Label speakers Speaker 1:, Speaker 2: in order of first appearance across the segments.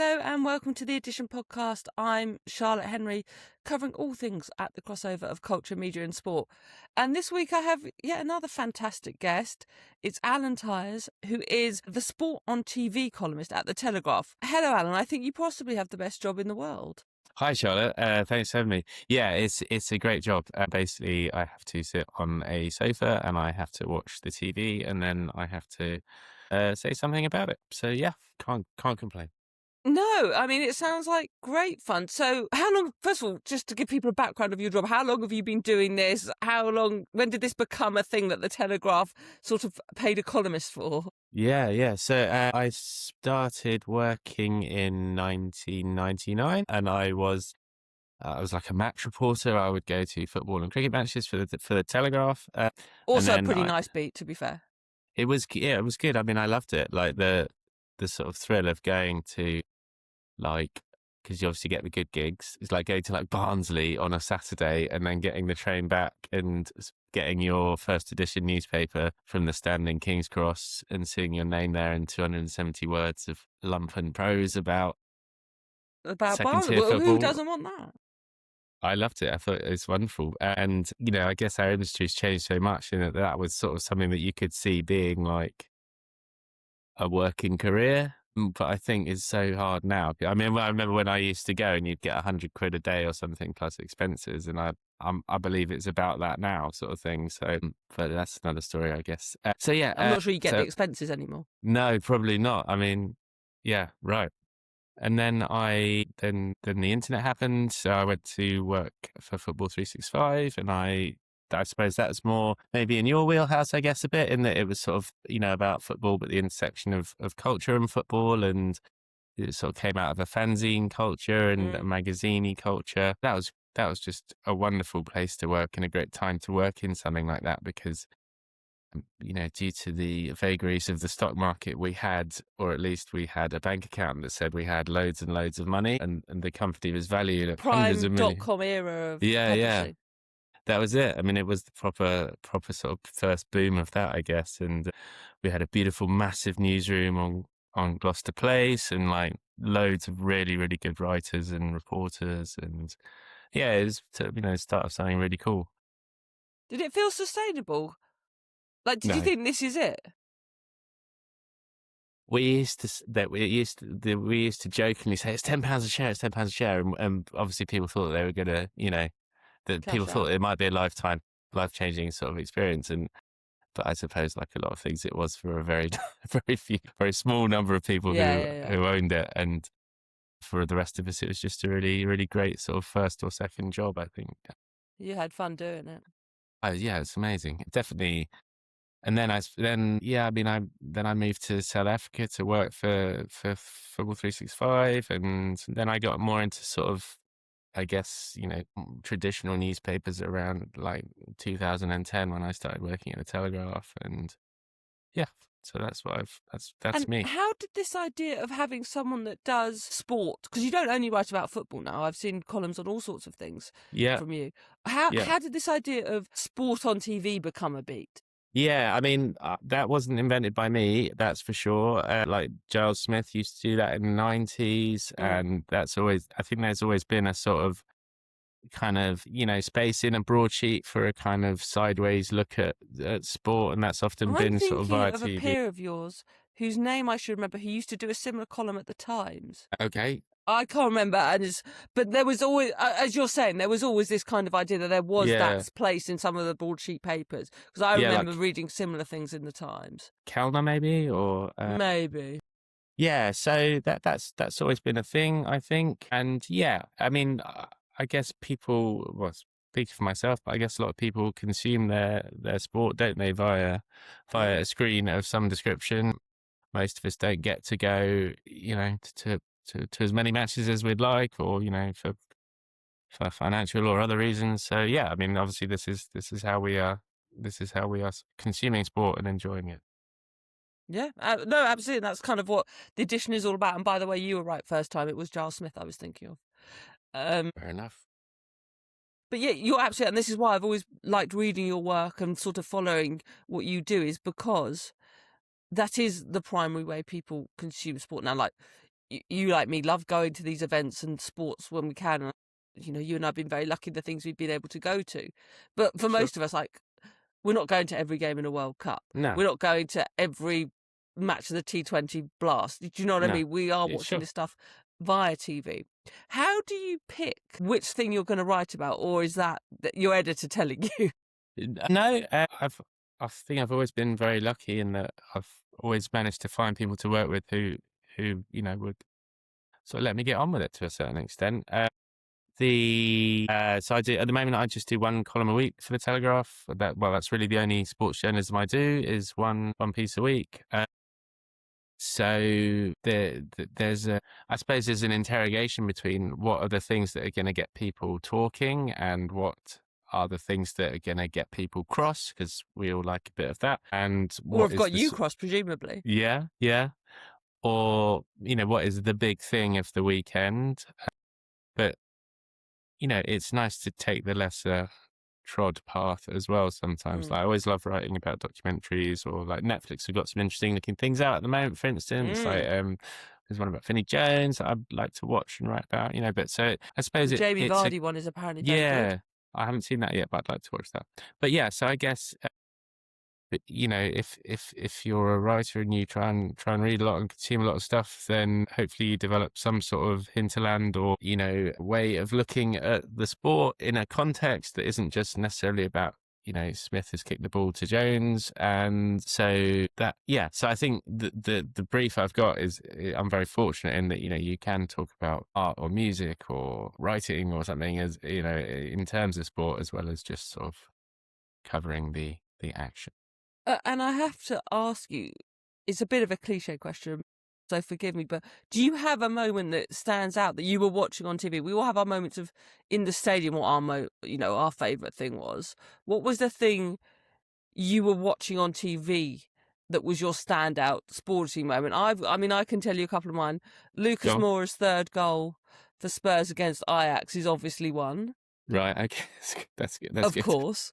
Speaker 1: Hello and welcome to the Edition podcast. I'm Charlotte Henry, covering all things at the crossover of culture, media and sport. And this week I have yet another fantastic guest. It's Alan Tyers, who is the sport on TV columnist at the Telegraph. Hello, Alan. I think you possibly have the best job in the world.
Speaker 2: Hi, Charlotte. Thanks for having me. Yeah, it's a great job. Basically, I have to sit on a sofa and I have to watch the TV, and then I have to say something about it. So yeah, can't complain.
Speaker 1: No, I mean, it sounds like great fun. So how long, first of all, just to give people a background of your job, how long have you been doing this? When did this become a thing that the Telegraph sort of paid a columnist for?
Speaker 2: Yeah. So I started working in 1999, and I was like a match reporter. I would go to football and cricket matches for the Telegraph.
Speaker 1: Also a pretty nice beat, to be fair.
Speaker 2: It was good. I mean, I loved it. Like the sort of thrill of going to, like, because you obviously get the good gigs. It's like going to like Barnsley on a Saturday and then getting the train back and getting your first edition newspaper from the stand in King's Cross and seeing your name there in 270 words of lumpen prose about
Speaker 1: Barnsley.
Speaker 2: football.
Speaker 1: Who doesn't want that?
Speaker 2: I loved it. I thought it was wonderful. And, I guess our industry's changed so much, and that was sort of something that you could see being like a working career. But I think it's so hard now. I mean, I remember when I used to go and you'd get £100 a day or something plus expenses. And I believe it's about that now, sort of thing. So, but that's another story, I guess. So yeah.
Speaker 1: I'm not sure you get the expenses anymore.
Speaker 2: No, probably not. I mean, yeah, right. And then then the internet happened. So I went to work for Football 365, and I suppose that's more maybe in your wheelhouse, I guess, a bit, in that it was sort of, about football, but the intersection of culture and football, and it sort of came out of a fanzine culture and a magazine-y culture. That was just a wonderful place to work and a great time to work in something like that, because due to the vagaries of the stock market, we had a bank account that said we had loads and loads of money, and the company was valued at hundreds of millions.
Speaker 1: Prime.com era of
Speaker 2: publishing.
Speaker 1: Yeah.
Speaker 2: That was it. I mean, it was the proper sort of first boom of that, I guess. And we had a beautiful, massive newsroom on Gloucester Place, and like loads of really, really good writers and reporters. And yeah, it was to, start of something really cool.
Speaker 1: Did it feel sustainable? Like, did
Speaker 2: No.
Speaker 1: you think this is it?
Speaker 2: We used to jokingly say it's £10 a share, it's £10 a share, and obviously people thought they were gonna, that people thought it might be a life-changing sort of experience, but I suppose, like a lot of things, it was for a very very small number of people who owned it, and for the rest of us, it was just a really, really great sort of first or second job, I think.
Speaker 1: You had fun doing it.
Speaker 2: Yeah, it's amazing, definitely. And then I moved to South Africa to work for Football 365, and then I got more into sort of, I guess, traditional newspapers around like 2010 when I started working at the Telegraph, and yeah, so that's me.
Speaker 1: How did this idea of having someone that does sport, because you don't only write about football now, I've seen columns on all sorts of things from you. How did this idea of sport on TV become a beat?
Speaker 2: Yeah, I mean, that wasn't invented by me, that's for sure. Like Giles Smith used to do that in the 90s, and I think there's always been a sort of kind of, space in a broadsheet for a kind of sideways look at sport, and that's often been sort of via TV.
Speaker 1: I'm thinking of a peer of yours whose name I should remember, who used to do a similar column at the Times.
Speaker 2: Okay.
Speaker 1: I can't remember, but there was always, as you're saying, there was always this kind of idea that there was that place in some of the broadsheet papers, because I remember reading similar things in the Times.
Speaker 2: Kellner, maybe, or
Speaker 1: maybe.
Speaker 2: Yeah, so that's always been a thing, I think, and yeah, I mean, I guess people, well, speaking for myself, but I guess a lot of people consume their sport, don't they, via a screen of some description. Most of us don't get to go, to as many matches as we'd like, or for financial or other reasons. So yeah, I mean, obviously this is how we are consuming sport and enjoying it.
Speaker 1: Yeah, no, absolutely. That's kind of what the Edition is all about. And by the way, you were right first time. It was Giles Smith I was thinking of.
Speaker 2: Fair enough.
Speaker 1: But yeah, you're absolutely, and this is why I've always liked reading your work and sort of following what you do, is because that is the primary way people consume sport now. Like, you like me love going to these events and sports when we can. And, you and I've been very lucky the things we've been able to go to. But for
Speaker 2: Sure.
Speaker 1: most of us, like, we're not going to every game in a World Cup.
Speaker 2: No.
Speaker 1: We're not going to every match of the T20 Blast. Do you know what I
Speaker 2: No.
Speaker 1: mean? We are
Speaker 2: Yeah,
Speaker 1: watching
Speaker 2: sure.
Speaker 1: this stuff via TV. How do you pick which thing you're going to write about, or is that your editor telling you?
Speaker 2: No, I think I've always been very lucky in that I've always managed to find people to work with who would sort of let me get on with it to a certain extent. So I do at the moment. I just do one column a week for the Telegraph. That's really the only sports journalism I do is one piece a week. So there's I suppose there's an interrogation between what are the things that are going to get people talking and what are the things that are going to get people cross, because we all like a bit of that. And
Speaker 1: Or
Speaker 2: what
Speaker 1: have
Speaker 2: is
Speaker 1: got you crossed, presumably.
Speaker 2: yeah, or what is the big thing of the weekend? But it's nice to take the lesser trod path as well sometimes. Like, I always love writing about documentaries, or like Netflix have got some interesting looking things out at the moment, for instance. Like there's one about Vinnie Jones that I'd like to watch and write about, but so I suppose
Speaker 1: The Jamie
Speaker 2: it's a
Speaker 1: Vardy one is apparently very good.
Speaker 2: I haven't seen that yet, but I'd like to watch that. But yeah, so I guess but if you're a writer and you try and read a lot and consume a lot of stuff, then hopefully you develop some sort of hinterland or way of looking at the sport in a context that isn't just necessarily about Smith has kicked the ball to Jones. And so so I think the brief I've got is, I'm very fortunate in that you can talk about art or music or writing or something, as in terms of sport, as well as just sort of covering the action.
Speaker 1: And I have to ask you, it's a bit of a cliche question, so forgive me, but do you have a moment that stands out that you were watching on TV? We all have our moments of in the stadium, what our favourite thing was. What was the thing you were watching on TV that was your standout sporting moment? I can tell you a couple of mine. Lucas
Speaker 2: Go on.
Speaker 1: Moura's third goal for Spurs against Ajax is obviously one.
Speaker 2: Right, okay. That's good.
Speaker 1: Of course.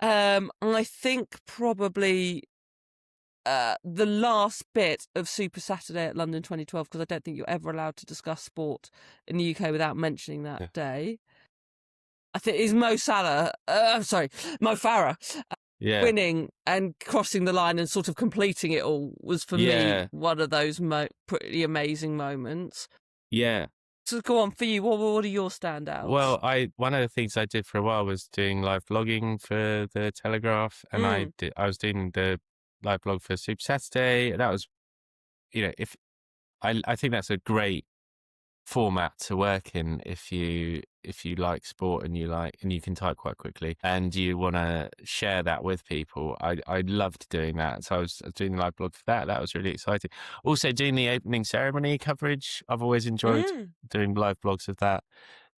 Speaker 1: I think probably the last bit of Super Saturday at London 2012, because I don't think you're ever allowed to discuss sport in the UK without mentioning that day. I think is Mo Farah winning and crossing the line and sort of completing it all was for me one of those pretty amazing moments.
Speaker 2: Yeah.
Speaker 1: So go on, for you, what are your standouts?
Speaker 2: Well, one of the things I did for a while was doing live blogging for the Telegraph, and I was doing the live blog for Super Saturday. That was, if I think that's a great format to work in if you like sport and you can type quite quickly and you want to share that with people. I loved doing that, so I was doing the live blog for that. That was really exciting. Also doing the opening ceremony coverage, I've always enjoyed doing live blogs of that.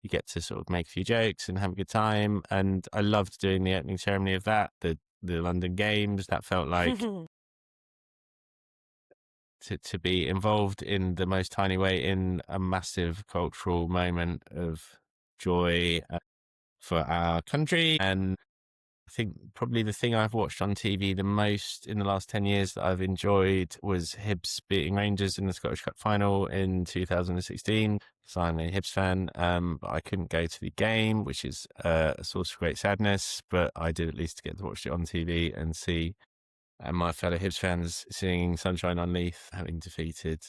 Speaker 2: You get to sort of make a few jokes and have a good time, and I loved doing the opening ceremony of that, the London Games. That felt like to be involved in the most tiny way in a massive cultural moment of joy for our country. And I think probably the thing I've watched on TV the most in the last 10 years that I've enjoyed was Hibs beating Rangers in the Scottish Cup final in 2016. So I'm a Hibs fan, but I couldn't go to the game, which is a source of great sadness, but I did at least get to watch it on TV and see my fellow Hibs fans singing Sunshine on Leith, having defeated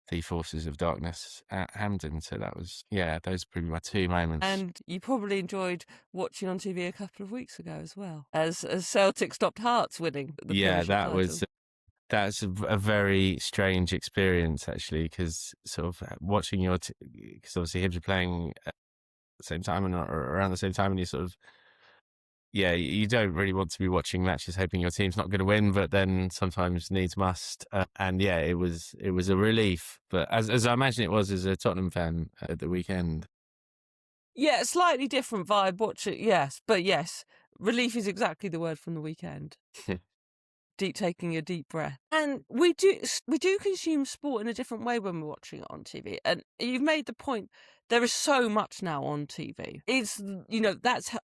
Speaker 2: the forces of darkness at Hampden. So that was, those are probably my two moments.
Speaker 1: And you probably enjoyed watching on TV a couple of weeks ago as well, as Celtic stopped Hearts winning the Premiership title.
Speaker 2: That's a very strange experience, actually, because sort of watching because obviously Hibs are playing at the same time or around the same time, and you sort of, you don't really want to be watching matches hoping your team's not going to win, but then sometimes needs must. And it was a relief. But as I imagine it was as a Tottenham fan at the weekend.
Speaker 1: Yeah, slightly different vibe. Watch it, yes. But yes, relief is exactly the word from the weekend. Taking a deep breath. And we do consume sport in a different way when we're watching it on TV. And you've made the point, there is so much now on TV. It's, that's how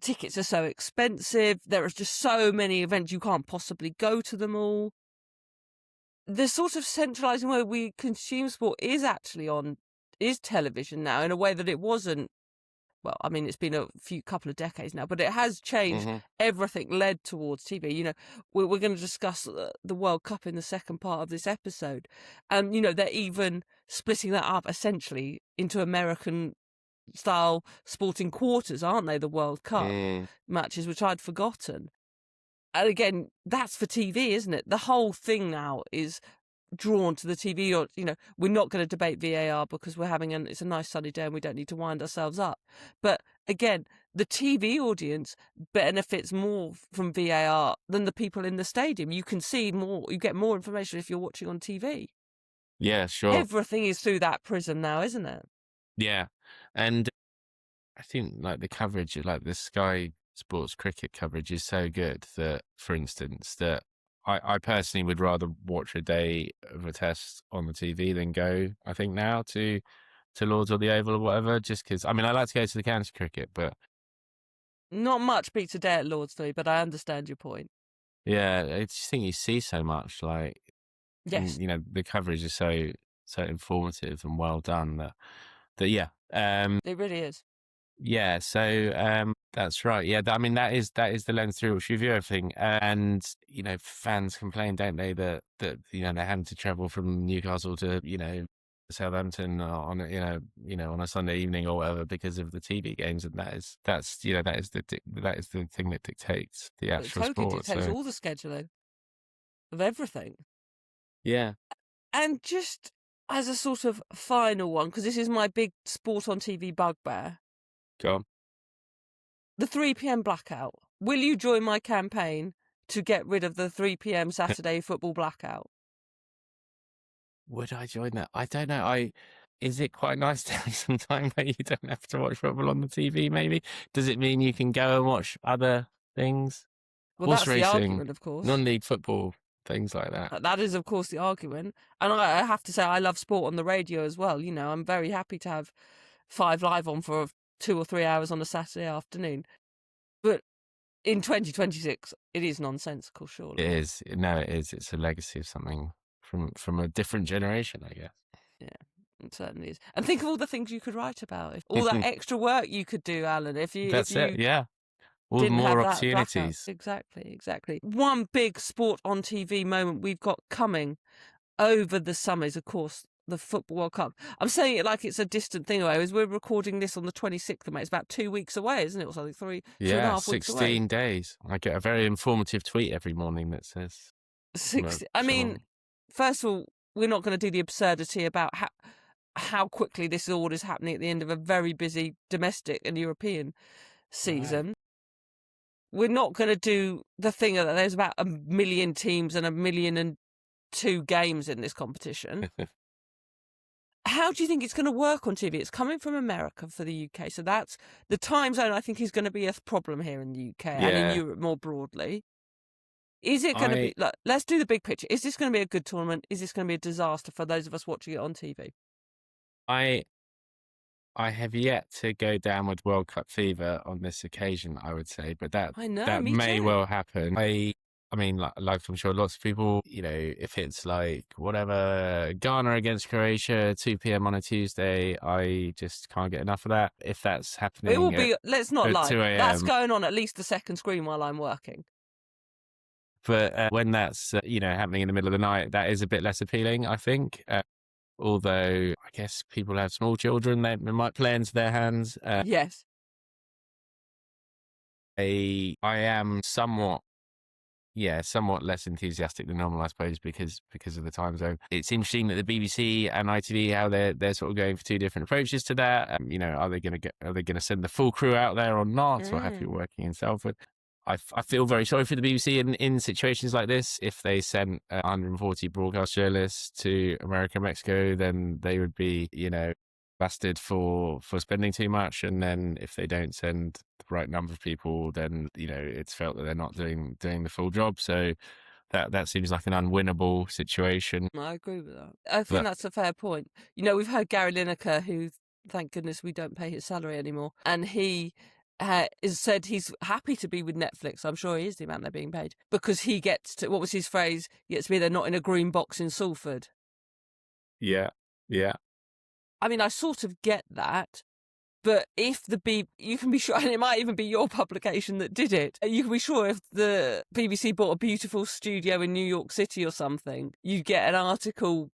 Speaker 1: tickets are so expensive. There are just so many events, you can't possibly go to them all. the sort of centralising way we consume sport is television now, in a way that it wasn't. Well, I mean, it's been a couple of decades now, but it has changed.
Speaker 2: Hmm.
Speaker 1: Everything led towards TV. We're going to discuss the World Cup in the second part of this episode. And, they're even splitting that up essentially into American style sporting quarters, aren't they? The World Cup matches, which I'd forgotten. And again, that's for TV, isn't it? The whole thing now is drawn to the TV. Or we're not going to debate VAR because it's a nice sunny day and we don't need to wind ourselves up. But again, the TV audience benefits more from VAR than the people in the stadium. You can see more, you get more information if you're watching on TV.
Speaker 2: Yeah, sure.
Speaker 1: Everything is through that prism now, isn't it?
Speaker 2: Yeah, and I think like the coverage, like the Sky Sports cricket coverage, is so good that, for instance, that I personally would rather watch a day of a test on the TV than go, I think, now to Lords or the Oval or whatever, just because, I mean, I like to go to the county cricket, but
Speaker 1: Not much beats a day at Lords for me, but I understand your point.
Speaker 2: yeah, I just think you see so much, like,
Speaker 1: Yes.
Speaker 2: and, the coverage is so informative and well done that yeah,
Speaker 1: It really is.
Speaker 2: yeah, so that's right. Yeah, I mean that is the lens through which you view everything. And fans complain, don't they, that they're having to travel from Newcastle to Southampton on on a Sunday evening or whatever because of the TV games, and that is the thing that dictates the
Speaker 1: It
Speaker 2: actual
Speaker 1: totally
Speaker 2: sport.
Speaker 1: dictates
Speaker 2: So
Speaker 1: all the scheduling of everything.
Speaker 2: yeah,
Speaker 1: And just as a sort of final one, because this is my big sport on TV bugbear,
Speaker 2: go on.
Speaker 1: the 3 p.m. blackout. Will you join my campaign to get rid of the 3 p.m. Saturday football blackout?
Speaker 2: Would I join that? I don't know. Is it quite nice to have some time where you don't have to watch football on the TV, maybe? Does it mean you can go and watch other things?
Speaker 1: Well,
Speaker 2: Horse
Speaker 1: that's the
Speaker 2: racing,
Speaker 1: argument, of course.
Speaker 2: non-league football, things like that.
Speaker 1: That is, of course, the argument. And I have to say, I love sport on the radio as well. I'm very happy to have 5 Live on for 2 or 3 hours on a Saturday afternoon. But in 2026, it is nonsensical, surely.
Speaker 2: It is. No, it is. It's a legacy of something from a different generation, I guess.
Speaker 1: Yeah, it certainly is. And think of all the things you could write about. All that extra work you could do, Alan, if you
Speaker 2: That's it. Yeah. All
Speaker 1: didn't
Speaker 2: more
Speaker 1: have that blackout.
Speaker 2: opportunities.
Speaker 1: Exactly. One big sport on TV moment we've got coming over the summer is, of course, the Football World Cup. I'm saying it like it's a distant thing away, as we're recording this on the 26th of May. It's about 2 weeks away, isn't it? Or something, two and a half weeks away.
Speaker 2: 16 days. I get a very informative tweet every morning that says...
Speaker 1: 60. I mean, first of all, we're not going to do the absurdity about how quickly this all is happening at the end of a very busy domestic and European season. Right. We're not going to do the thing that there's about 1 million teams and 1,000,002 games in this competition. How do you think it's going to work on TV? It's coming from America for the UK, so that's the time zone. I think is going to be a problem here in the UK and in Europe more broadly. Is it going to be? Let's do the big picture. Is this going to be a good tournament? Is this going to be a disaster for those of us watching it on TV?
Speaker 2: I have yet to go down with World Cup fever on this occasion, I would say, but that may well happen. I mean, like I'm sure lots of people, if it's like whatever, Ghana against Croatia, 2 p.m. on a Tuesday, I just can't get enough of that. If that's happening,
Speaker 1: it will be. Let's not lie.
Speaker 2: 2 a.m.
Speaker 1: That's going on at least the second screen while I'm working.
Speaker 2: But when that's happening in the middle of the night, that is a bit less appealing, I think. Although I guess people have small children, they might play into their hands.
Speaker 1: Yes.
Speaker 2: I am somewhat less enthusiastic than normal, I suppose, because of the time zone. It's interesting that the BBC and ITV, how they're sort of going for two different approaches to that. Are they going to send the full crew out there or not, or have people working in Salford? I feel very sorry for the BBC in situations like this. If they sent 140 broadcast journalists to America and Mexico, then they would be, busted for spending too much. And then if they don't send the right number of people, then, it's felt that they're not doing the full job. So that seems like an unwinnable situation.
Speaker 1: I agree with that. I think that's a fair point. We've heard Gary Lineker, who, thank goodness we don't pay his salary anymore, and he has said he's happy to be with Netflix. I'm sure he is, the amount they're being paid, because he gets to, what was his phrase? He gets to be there, not in a green box in Salford.
Speaker 2: Yeah. Yeah.
Speaker 1: I mean, I sort of get that. But if you can be sure, and it might even be your publication that did it, you can be sure if the BBC bought a beautiful studio in New York City or something, you'd get an article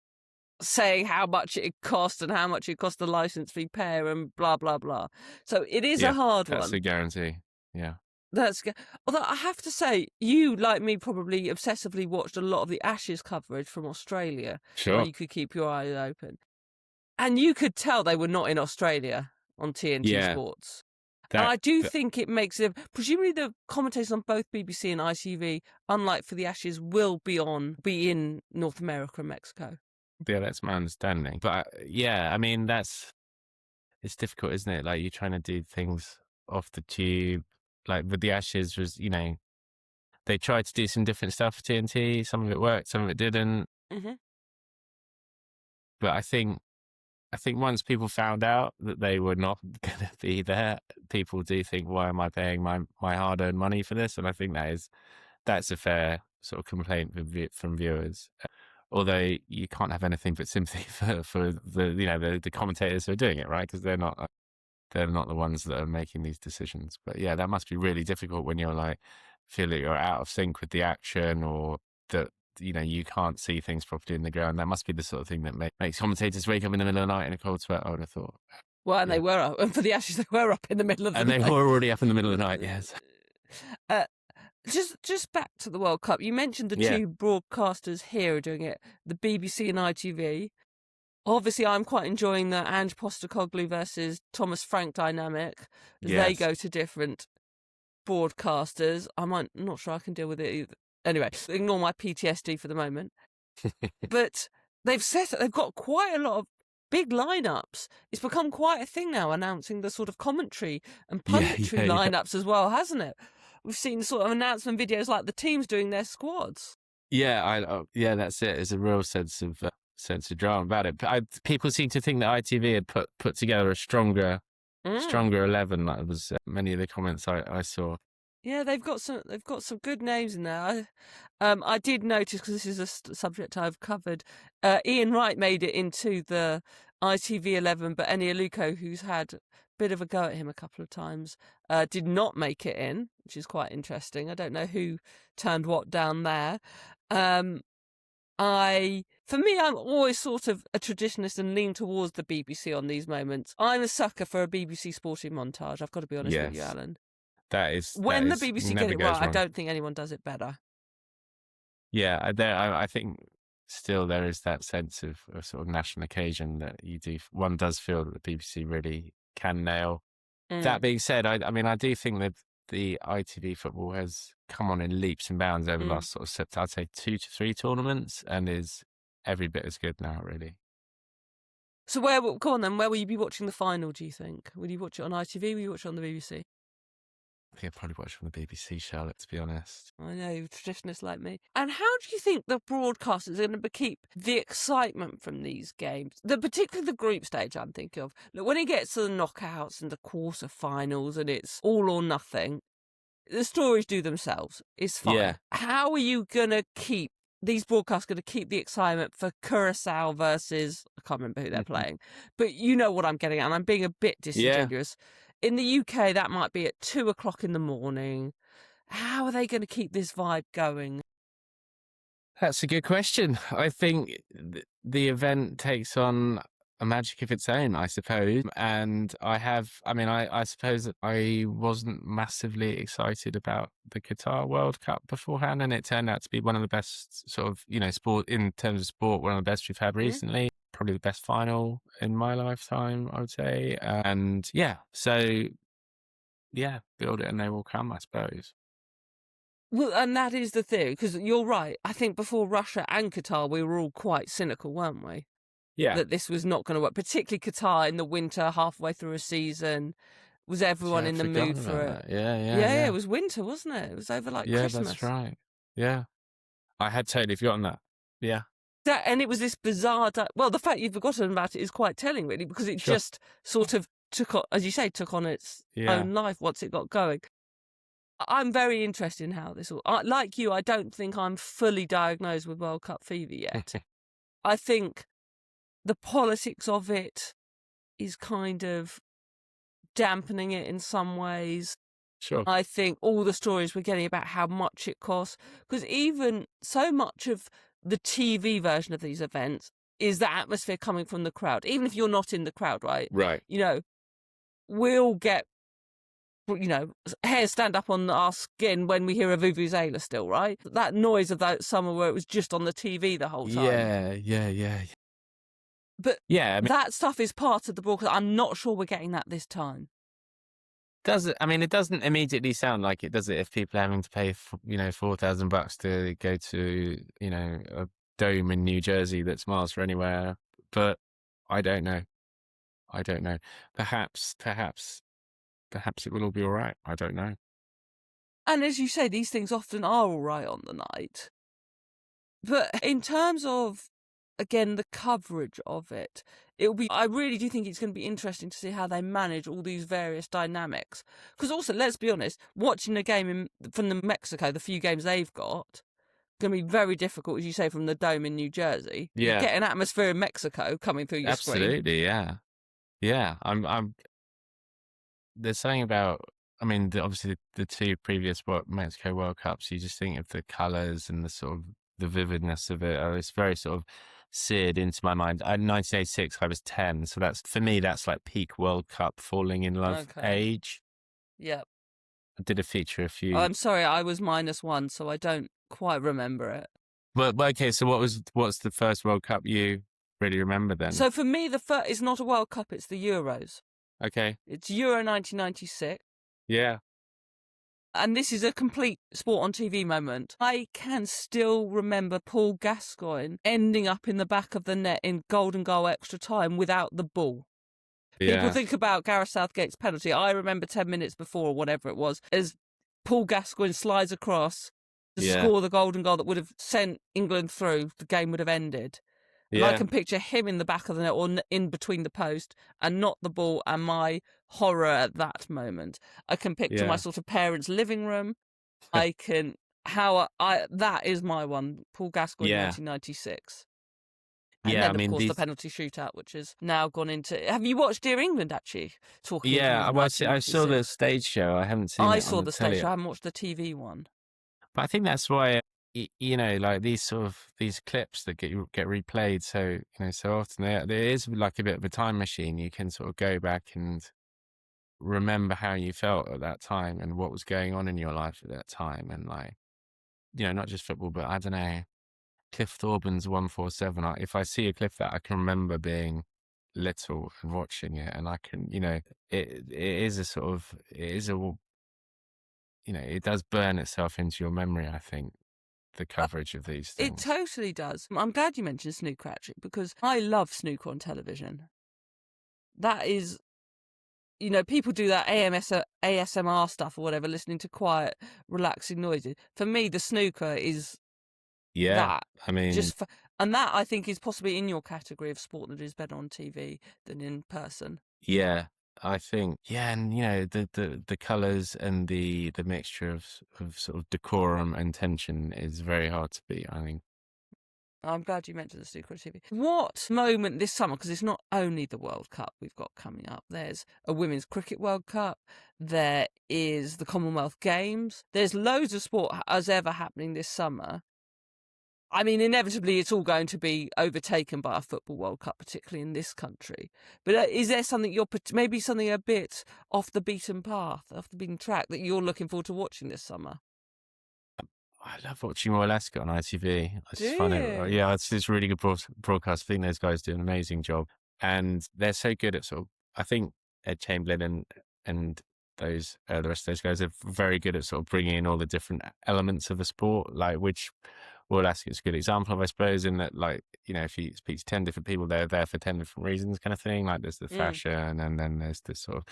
Speaker 1: saying how much it cost and how much it cost the licence fee payer and blah, blah, blah. So it is a hard
Speaker 2: that's
Speaker 1: one.
Speaker 2: a guarantee. Yeah.
Speaker 1: Although I have to say, you, like me, probably obsessively watched a lot of the Ashes coverage from Australia.
Speaker 2: Sure.
Speaker 1: Where you could keep your eyes open. And you could tell they were not in Australia on TNT Sports. And I do think it makes it... Presumably the commentators on both BBC and ITV, unlike for the Ashes, will be in North America and Mexico.
Speaker 2: Yeah, that's my understanding. But I mean, it's difficult, isn't it? Like, you're trying to do things off the tube. Like with the Ashes was, they tried to do some different stuff for TNT. Some of it worked, some of it didn't.
Speaker 1: Mm-hmm.
Speaker 2: But I think once people found out that they were not going to be there, people do think, why am I paying my hard-earned money for this? And I think that's a fair sort of complaint from viewers. Although you can't have anything but sympathy for the commentators who are doing it, right? Because they're not the ones that are making these decisions. But yeah, that must be really difficult when you're like, feel that you're out of sync with the action, or that you can't see things properly in the ground. That must be the sort of thing that makes commentators wake up in the middle of the night in a cold sweat, I would have thought.
Speaker 1: Well, and they were up, and for the Ashes, they were up in the middle of the night.
Speaker 2: And they were already up in the middle of the night, yes.
Speaker 1: Just back to the World Cup, you mentioned the two broadcasters here are doing it, the BBC and ITV. Obviously, I'm quite enjoying the Ange Postecoglou versus Thomas Frank dynamic.
Speaker 2: Yes.
Speaker 1: They go to different broadcasters. I'm not sure I can deal with it either. Anyway, ignore my PTSD for the moment. But they've got quite a lot of big lineups. It's become quite a thing now, announcing the sort of commentary and punditry lineups as well, hasn't it? We've seen sort of announcement videos like the teams doing their squads.
Speaker 2: Yeah, that's it. There's a real sense of drama about it. But people seem to think that ITV had put together a stronger 11. That was many of the comments I saw.
Speaker 1: Yeah, they've got some good names in there. I did notice, because this is a subject I've covered, Ian Wright made it into the ITV 11, but Eni Aluko, who's had a bit of a go at him a couple of times, did not make it in, which is quite interesting. I don't know who turned what down there. For me, I'm always sort of a traditionalist and lean towards the BBC on these moments. I'm a sucker for a BBC sporting montage. I've got to be honest with you, Alan. When the BBC get it right, I don't think anyone does it better.
Speaker 2: Yeah, I think still there is that sense of a sort of national occasion that one does feel that the BBC really can nail. That being said, I mean, I do think that the ITV football has come on in leaps and bounds over the last sort of, I'd say, 2 to 3 tournaments, and is every bit as good now, really.
Speaker 1: So go on then, where will you be watching the final, do you think? Will you watch it on ITV or will you watch it on the BBC?
Speaker 2: I think I'd probably watch it on the BBC, Charlotte, to be honest.
Speaker 1: I know, you're a traditionalist like me. And how do you think the broadcasters are going to keep the excitement from these games? Particularly the group stage, I'm thinking of. Look, when it gets to the knockouts and the quarterfinals and it's all or nothing, the stories do themselves. It's fine.
Speaker 2: Yeah.
Speaker 1: How are you going to keep these broadcasts going to keep the excitement for Curacao versus, I can't remember who they're playing, but you know what I'm getting at, and I'm being a bit disingenuous. Yeah. In the UK, that might be at 2:00 in the morning. How are they going to keep this vibe going?
Speaker 2: That's a good question. I think the event takes on a magic of its own, I suppose. And I suppose that I wasn't massively excited about the Qatar World Cup beforehand, and it turned out to be one of the best sort of, sport in terms of sport, one of the best we've had recently. Probably the best final in my lifetime, I would say. And build it and they will come, I suppose.
Speaker 1: Well, and that is the thing, because you're right. I think before Russia and Qatar, we were all quite cynical, weren't we?
Speaker 2: Yeah.
Speaker 1: That this was not going to work, particularly Qatar in the winter, halfway through a season. Was everyone in the mood for it?
Speaker 2: Yeah.
Speaker 1: It was winter, wasn't it? It was over like Christmas.
Speaker 2: Yeah, that's right. Yeah. I had totally forgotten that. Yeah.
Speaker 1: And it was this bizarre... Well, the fact you've forgotten about it is quite telling, really, because it just sort of took on, as you say, took on its
Speaker 2: Yeah.
Speaker 1: own life once it got going. I'm very interested in how this all. Like you, I don't think I'm fully diagnosed with World Cup fever yet. I think the politics of it is kind of dampening it in some ways.
Speaker 2: Sure.
Speaker 1: I think all the stories we're getting about how much it costs, because even so much of the TV version of these events is the atmosphere coming from the crowd. Even if you're not in the crowd, right?
Speaker 2: Right.
Speaker 1: You know, we'll get, hairs stand up on our skin when we hear a vuvuzela still, right? That noise of that summer where it was just on the TV the whole time.
Speaker 2: Yeah.
Speaker 1: But
Speaker 2: Yeah, I mean,
Speaker 1: that stuff is part of the broadcast. I'm not sure we're getting that this time.
Speaker 2: it doesn't immediately sound like it, does it? If people are having to pay, $4,000 to go to, a dome in New Jersey that's miles from anywhere. But I don't know. Perhaps it will all be all right. I don't know.
Speaker 1: And as you say, these things often are all right on the night. But in terms of, again, the coverage of it, I really do think it's going to be interesting to see how they manage all these various dynamics. Because also, let's be honest, watching a game from Mexico, the few games they've got, going to be very difficult, as you say, from the Dome in New Jersey. You
Speaker 2: Yeah,
Speaker 1: get an atmosphere in Mexico coming through your screen.
Speaker 2: absolutely. Yeah. There's something about, obviously the two previous Mexico World Cups, you just think of the colors and the sort of the vividness of it. It's very sort of seared into my mind. In 1986, I was 10. So for me, that's like peak World Cup falling in love age.
Speaker 1: Yep.
Speaker 2: I did a feature a few.
Speaker 1: I'm sorry, I was -1, so I don't quite remember it.
Speaker 2: But okay, so what's the first World Cup you really remember then?
Speaker 1: So for me, the first is not a World Cup, it's the Euros.
Speaker 2: Okay.
Speaker 1: It's Euro 1996.
Speaker 2: Yeah.
Speaker 1: And this is a complete sport on TV moment. I can still remember Paul Gascoigne ending up in the back of the net in golden goal extra time without the ball.
Speaker 2: Yeah.
Speaker 1: People think about Gareth Southgate's penalty. I remember 10 minutes before, or whatever it was, as Paul Gascoigne slides across to score the golden goal that would have sent England through. The game would have ended. And I can picture him in the back of the net or in between the post and not the ball, and my horror at that moment. I can picture my sort of parents' living room. That is my one, Paul Gascoigne, 1996. And then, of course, the penalty shootout, which has now gone into... Have you watched Dear England, actually?
Speaker 2: I saw the stage show. I haven't seen it.
Speaker 1: I saw the stage show. I haven't watched the TV one.
Speaker 2: But I think that's why, like these clips that get replayed so often, there is like a bit of a time machine. You can sort of go back and remember how you felt at that time and what was going on in your life at that time. And like, not just football, but I don't know, Cliff Thorburns 147. If I see a clip that I can remember being little and watching it, and I can, it does burn itself into your memory, I think, the coverage of these things.
Speaker 1: It totally does. I'm glad you mentioned snooker, actually, because I love snooker on television. That is, people do that ASMR stuff or whatever, listening to quiet, relaxing noises. For me, the snooker is that. And that, I think, is possibly in your category of sport that is better on TV than in person.
Speaker 2: Yeah, I think, and the colours and the mixture of sort of decorum and tension is very hard to beat, I think.
Speaker 1: I'm glad you mentioned the snooker on TV. What moment this summer, because it's not only the World Cup we've got coming up, there's a Women's Cricket World Cup, there is the Commonwealth Games, there's loads of sport as ever happening this summer. I mean, inevitably, it's all going to be overtaken by a football World Cup, particularly in this country. But is there something maybe something a bit off the beaten path, off the beaten track, that you're looking forward to watching this summer?
Speaker 2: I love watching Royal Ascot on ITV. I just find it, it's really good broadcast. I think those guys do an amazing job, and they're so good at I think Ed Chamberlain and those the rest of those guys are very good at sort of bringing in all the different elements of the sport, like which Royal Ascot's a good example of, I suppose, in that, like, if you speak to 10 different people, they're there for 10 different reasons, kind of thing. Like there's the fashion, and then there's the sort of,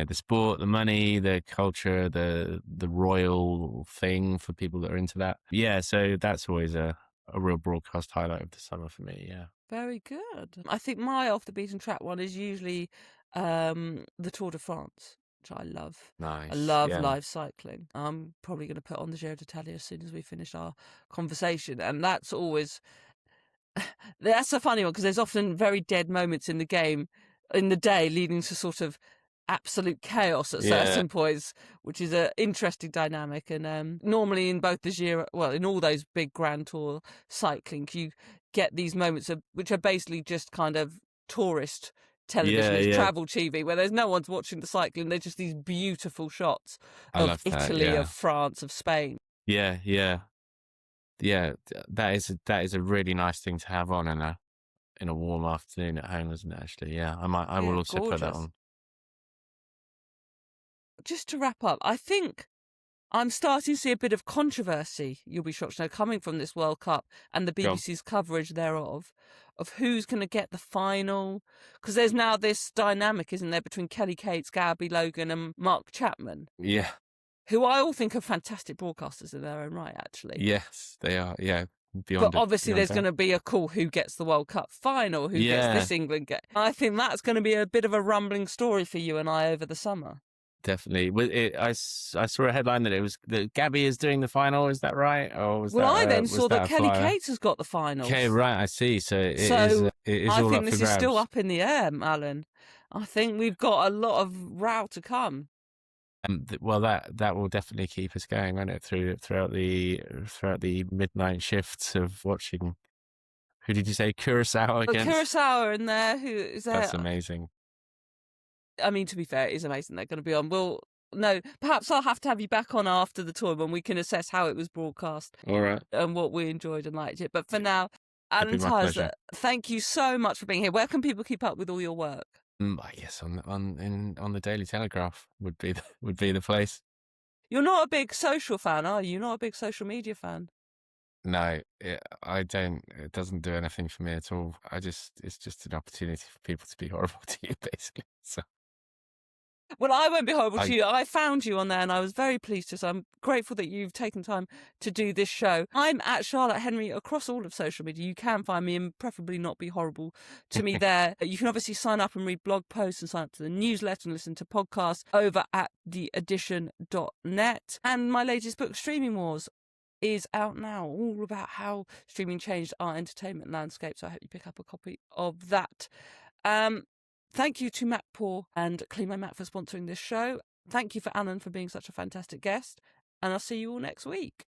Speaker 2: the sport, the money, the culture, the royal thing for people that are into that. Yeah, so that's always a real broadcast highlight of the summer for me. Yeah.
Speaker 1: Very good. I think my off the beaten track one is usually the Tour de France, which I love. I
Speaker 2: Nice.
Speaker 1: love
Speaker 2: Yeah.
Speaker 1: live cycling. I'm probably going to put on the Giro d'Italia as soon as we finish our conversation, and that's always that's a funny one because there's often very dead moments in the game, in the day, leading to sort of absolute chaos at
Speaker 2: Yeah.
Speaker 1: certain points, which is an interesting dynamic. And normally in both the Giro, well, in all those big Grand Tour cycling, you get these moments which are basically just kind of tourist television, it's travel TV, where there's no one's watching the cycling. They're just these beautiful shots
Speaker 2: I
Speaker 1: of
Speaker 2: love that.
Speaker 1: Italy,
Speaker 2: Yeah.
Speaker 1: of France, of Spain.
Speaker 2: Yeah. That is a really nice thing to have on in a warm afternoon at home, isn't it? Actually, yeah. I will also put that
Speaker 1: Gorgeous.
Speaker 2: on.
Speaker 1: Just to wrap up, I think I'm starting to see a bit of controversy, you'll be shocked to know, coming from this World Cup and the
Speaker 2: Go on.
Speaker 1: BBC's coverage thereof, of who's going to get the final. Because there's now this dynamic, isn't there, between Kelly Cates, Gabby Logan and Mark Chapman,
Speaker 2: Yeah.
Speaker 1: who I all think are fantastic broadcasters in their own right, actually.
Speaker 2: Yes, they are. Yeah.
Speaker 1: But obviously there's going to be a call who gets the World Cup final, who gets this England game. I think that's going to be a bit of a rumbling story for you and I over the summer.
Speaker 2: Definitely. I saw a headline that Gabby is doing the final. Is that right? Or
Speaker 1: I then saw that Kelly Cates has got the final.
Speaker 2: Okay, right. I see. So it is all up for grabs.
Speaker 1: I think this is still up in the air, Alan. I think we've got a lot of row to come.
Speaker 2: Well, that will definitely keep us going, won't it? Throughout the midnight shifts of watching. Who did you say? Curacao against?
Speaker 1: Curacao in there. Who is there?
Speaker 2: That's amazing.
Speaker 1: I mean, to be fair, it is amazing they're going to be on. Perhaps I'll have to have you back on after the tour when we can assess how it was broadcast.
Speaker 2: All right.
Speaker 1: And what we enjoyed and liked it. But for now, Alan Tyers, thank you so much for being here. Where can people keep up with all your work?
Speaker 2: I guess on the Daily Telegraph would be the place.
Speaker 1: You're not a big social fan, are you? You're not a big social media fan?
Speaker 2: No, I don't. It doesn't do anything for me at all. It's just an opportunity for people to be horrible to you, basically. So.
Speaker 1: Well, I won't be horrible to you. I found you on there and I was very pleased to. So I'm grateful that you've taken time to do this show. I'm at Charlotte Henry across all of social media. You can find me and preferably not be horrible to me there. You can obviously sign up and read blog posts and sign up to the newsletter and listen to podcasts over at theedition.net. And my latest book, Streaming Wars, is out now, all about how streaming changed our entertainment landscape. So I hope you pick up a copy of that. Thank you to Matt Poor and Clean My Mac for sponsoring this show. Thank you for Alan for being such a fantastic guest. And I'll see you all next week.